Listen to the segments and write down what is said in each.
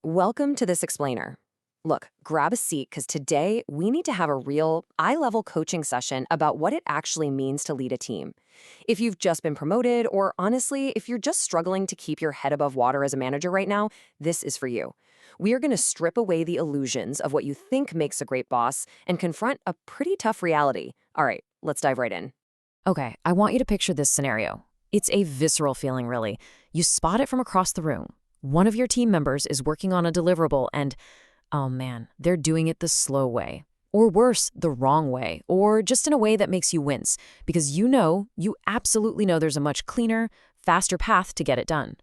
Welcome to this explainer. Look, grab a seat because today we need to have a real eye-level coaching session about what it actually means to lead a team. If you've just been promoted, or honestly, if you're just struggling to keep your head above water as a manager right now, this is for you. We are going to strip away the illusions of what you think makes a great boss and confront a pretty tough reality. All right, let's dive right in. Okay, I want you to picture this scenario. It's a visceral feeling, really. You spot it from across the room. One of your team members is working on a deliverable and, oh man, they're doing it the slow way. Or worse, the wrong way. Or just in a way that makes you wince. Because you absolutely know there's a much cleaner, faster path to get it done.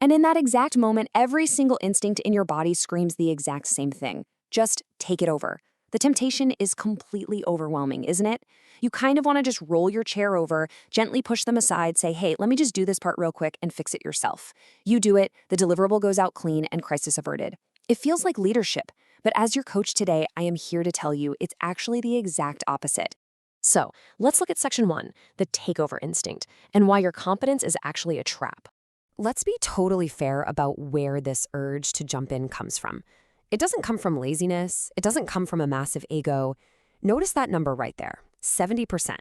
And in that exact moment, every single instinct in your body screams the exact same thing. Just take it over. The temptation is completely overwhelming, isn't it? You kind of want to just roll your chair over, gently push them aside, say, hey, let me just do this part real quick and fix it yourself. You do it, the deliverable goes out clean and crisis averted. It feels like leadership, but as your coach today, I am here to tell you it's actually the exact opposite. So, let's look at section 1, the takeover instinct, and why your competence is actually a trap. Let's be totally fair about where this urge to jump in comes from. It doesn't come from laziness. It doesn't come from a massive ego. Notice that number right there, 70%.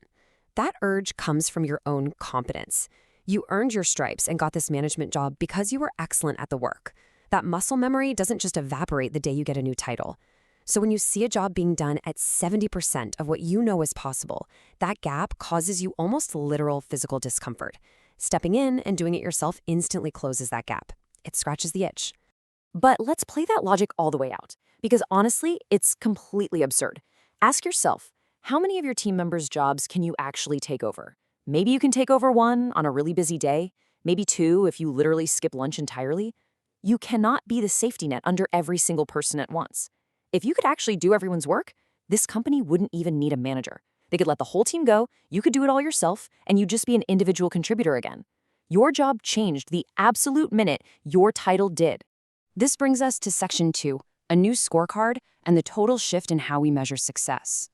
That urge comes from your own competence. You earned your stripes and got this management job because you were excellent at the work. That muscle memory doesn't just evaporate the day you get a new title. So when you see a job being done at 70% of what you know is possible, that gap causes you almost literal physical discomfort. Stepping in and doing it yourself instantly closes that gap. It scratches the itch. But let's play that logic all the way out, because honestly, it's completely absurd. Ask yourself, how many of your team members' jobs can you actually take over? Maybe you can take over one on a really busy day, maybe two if you literally skip lunch entirely. You cannot be the safety net under every single person at once. If you could actually do everyone's work, this company wouldn't even need a manager. They could let the whole team go, you could do it all yourself, and you'd just be an individual contributor again. Your job changed the absolute minute your title did. This brings us to section 2, a new scorecard and the total shift in how we measure success.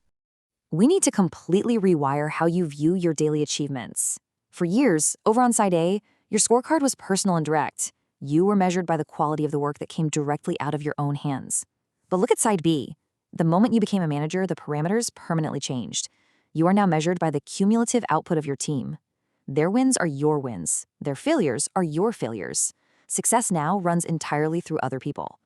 We need to completely rewire how you view your daily achievements. For years, over on side A, your scorecard was personal and direct. You were measured by the quality of the work that came directly out of your own hands. But look at side B. The moment you became a manager, the parameters permanently changed. You are now measured by the cumulative output of your team. Their wins are your wins. Their failures are your failures. Success now runs entirely through other people.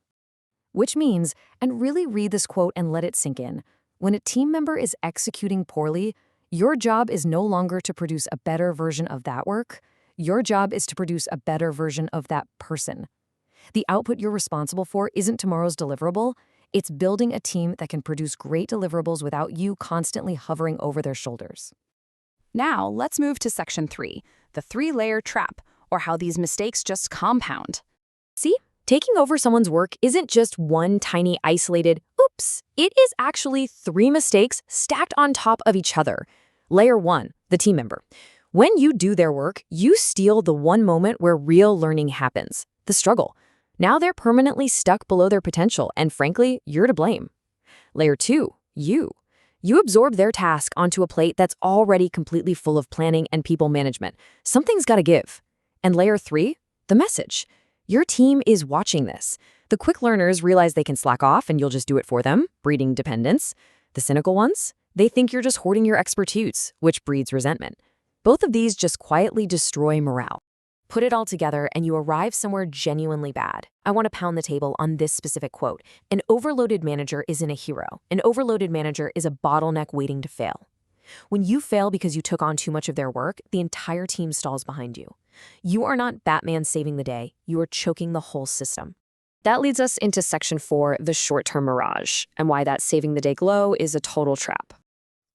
Which means, and really read this quote and let it sink in, when a team member is executing poorly, your job is no longer to produce a better version of that work. Your job is to produce a better version of that person. The output you're responsible for isn't tomorrow's deliverable. It's building a team that can produce great deliverables without you constantly hovering over their shoulders. Now, let's move to section 3, the 3-layer trap, or how these mistakes just compound. See, taking over someone's work isn't just one tiny isolated oops. It is actually 3 mistakes stacked on top of each other. Layer 1, the team member. When you do their work, you steal the one moment where real learning happens, the struggle. Now they're permanently stuck below their potential, and frankly, you're to blame. Layer 2, you. You absorb their task onto a plate that's already completely full of planning and people management. Something's got to give. And layer 3, the message. Your team is watching this. The quick learners realize they can slack off and you'll just do it for them, breeding dependence. The cynical ones, they think you're just hoarding your expertise, which breeds resentment. Both of these just quietly destroy morale. Put it all together and you arrive somewhere genuinely bad. I want to pound the table on this specific quote. An overloaded manager isn't a hero. An overloaded manager is a bottleneck waiting to fail. When you fail because you took on too much of their work, the entire team stalls behind you. You are not Batman saving the day. You are choking the whole system. That leads us into section 4, the short-term mirage, and why that saving the day glow is a total trap.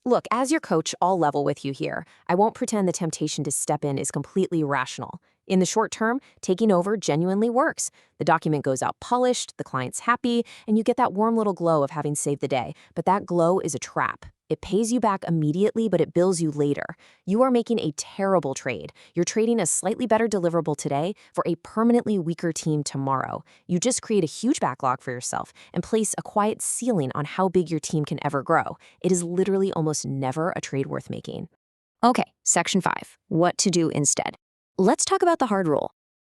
Look, as your coach, I'll level with you here. I won't pretend the temptation to step in is completely rational. In the short term, taking over genuinely works. The document goes out polished, the client's happy, and you get that warm little glow of having saved the day. But that glow is a trap. It pays you back immediately, but it bills you later. You are making a terrible trade. You're trading a slightly better deliverable today for a permanently weaker team tomorrow. You just create a huge backlog for yourself and place a quiet ceiling on how big your team can ever grow. It is literally almost never a trade worth making. Okay, section 5, what to do instead. Let's talk about the hard rule.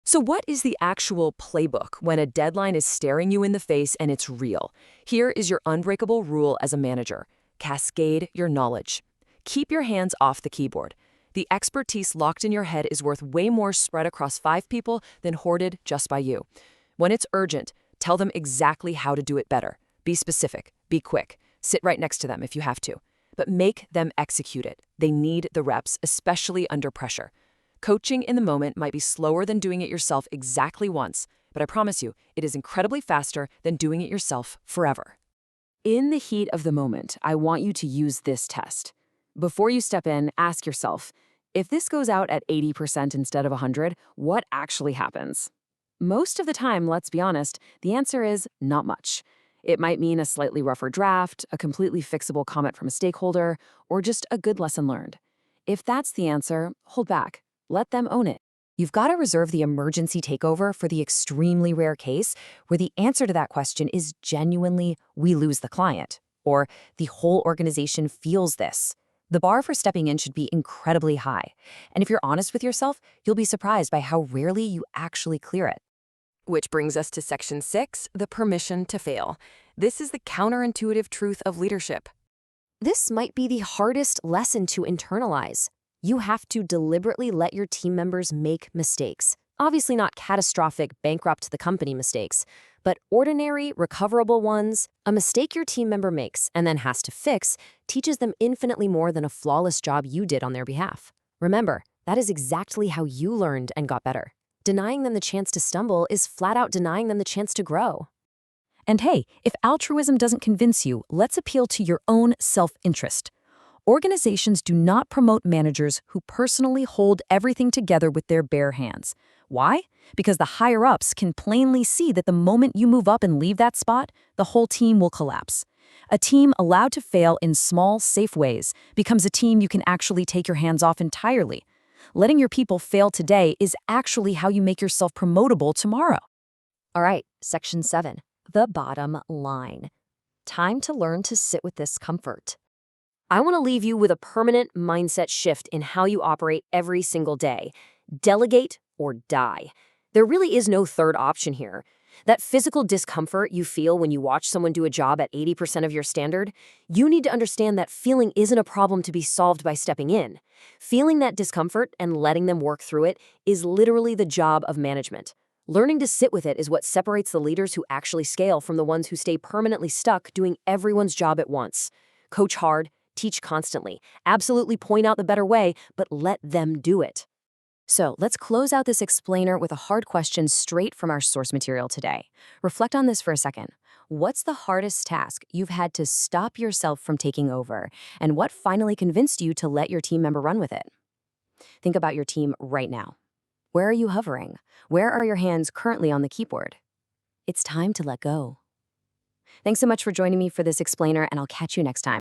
So what is the actual playbook when a deadline is staring you in the face and it's real? Here is your unbreakable rule as a manager. Cascade your knowledge. Keep your hands off the keyboard. The expertise locked in your head is worth way more spread across 5 people than hoarded just by you. When it's urgent, tell them exactly how to do it better. Be specific. Be quick. Sit right next to them if you have to. But make them execute it. They need the reps, especially under pressure. Coaching in the moment might be slower than doing it yourself exactly once, but I promise you, it is incredibly faster than doing it yourself forever. In the heat of the moment, I want you to use this test. Before you step in, ask yourself, if this goes out at 80% instead of 100, what actually happens? Most of the time, let's be honest, the answer is not much. It might mean a slightly rougher draft, a completely fixable comment from a stakeholder, or just a good lesson learned. If that's the answer, hold back. Let them own it. You've got to reserve the emergency takeover for the extremely rare case where the answer to that question is genuinely, we lose the client, or the whole organization feels this. The bar for stepping in should be incredibly high. And if you're honest with yourself, you'll be surprised by how rarely you actually clear it. Which brings us to Section 6, the permission to fail. This is the counterintuitive truth of leadership. This might be the hardest lesson to internalize. You have to deliberately let your team members make mistakes. Obviously not catastrophic, bankrupt the company mistakes, but ordinary, recoverable ones. A mistake your team member makes and then has to fix teaches them infinitely more than a flawless job you did on their behalf. Remember, that is exactly how you learned and got better. Denying them the chance to stumble is flat out denying them the chance to grow. And hey, if altruism doesn't convince you, let's appeal to your own self-interest. Organizations do not promote managers who personally hold everything together with their bare hands. Why? Because the higher-ups can plainly see that the moment you move up and leave that spot, the whole team will collapse. A team allowed to fail in small, safe ways becomes a team you can actually take your hands off entirely. Letting your people fail today is actually how you make yourself promotable tomorrow. All right, Section 7, the bottom line. Time to learn to sit with discomfort. I want to leave you with a permanent mindset shift in how you operate every single day. Delegate or die. There really is no third option here. That physical discomfort you feel when you watch someone do a job at 80% of your standard, you need to understand that feeling isn't a problem to be solved by stepping in. Feeling that discomfort and letting them work through it is literally the job of management. Learning to sit with it is what separates the leaders who actually scale from the ones who stay permanently stuck doing everyone's job at once. Coach hard, teach constantly, absolutely point out the better way, but let them do it. So let's close out this explainer with a hard question straight from our source material today. Reflect on this for a second. What's the hardest task you've had to stop yourself from taking over? And what finally convinced you to let your team member run with it? Think about your team right now. Where are you hovering? Where are your hands currently on the keyboard? It's time to let go. Thanks so much for joining me for this explainer, and I'll catch you next time.